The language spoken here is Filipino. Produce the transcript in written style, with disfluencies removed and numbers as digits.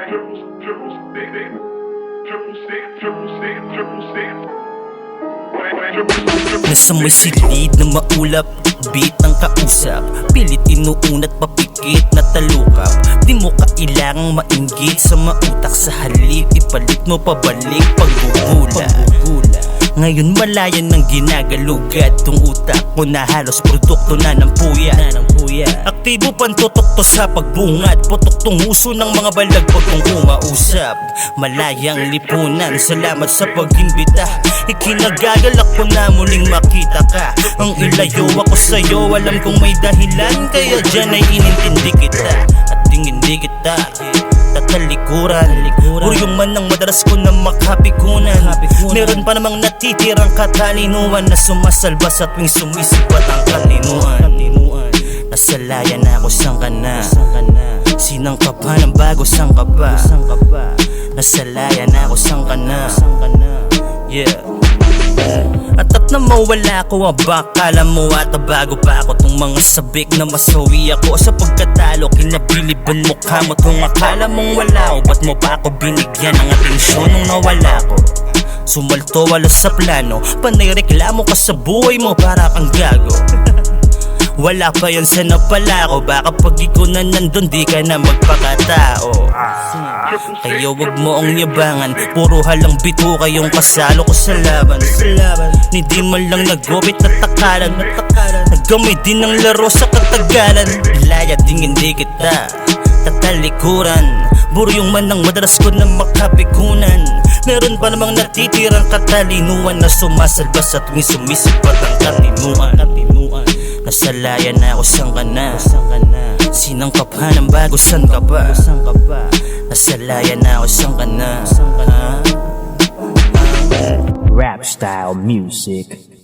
Nasa may silid na maulap, beat ng kausap, pilit inuunat papikit na talukap. Di mo kailangang mainggit sa mautak, sa halip ipalit mo pabalik paggugula. Ngayon malaya ng ginagalugad tong utak ko na halos produkto na ng puya. Aktibo pantutok to sa pagbungad, putok tong huso ng mga balagbag kong kumausap. Malayang lipunan, salamat sa pag-imbita. Ikinagagalak ko na muling makita ka. Ang ilayo ako sa'yo, alam kong may dahilan, kaya dyan ay inintindi kita at hindi kita tatalikuran. Buryong man ang madalas ko na makapikunan. Meron pa namang natitirang katalinuhan na sumasalba sa tuwing sumisipat ang kalinuan. Nasalaya na ako, sang ka na? Sinang ka pa ng bago, sang ka pa? Nasalaya na ako, sang ka na? Yeah. At na mawala ko ang bakala mo at bago pa ako tong mga sabik na masawi ako sa pagkatalo. Kinabiliban mukha mo tong akala mong wala ko. Ba't mo pa ako binigyan ng atensyon nung nawala ko? Sumalto wala sa plano, panay reklamo ka sa buhay mo para kang gago. Wala pa yan sa napala ko, baka pag ikaw na nandun di ka na magpakatao. Kaya wag mo ang yabangan, puro halang bito kayong kasalo ko sa laban. Hindi man lang nagupit na takalan, naggamay din ng laro sa katagalan. Laya ding hindi kita tatalikuran, buryong man ang madalas ko na makapikunan. Meron pa namang natitirang katalinuhan na sumasalba sa tuwing sumisipat ang katinuan. Nasalaya na ako, sang ka na? Sinang ka pa ng bago, san ka ba? Nasalaya na ako, sang ka na? Rap style music.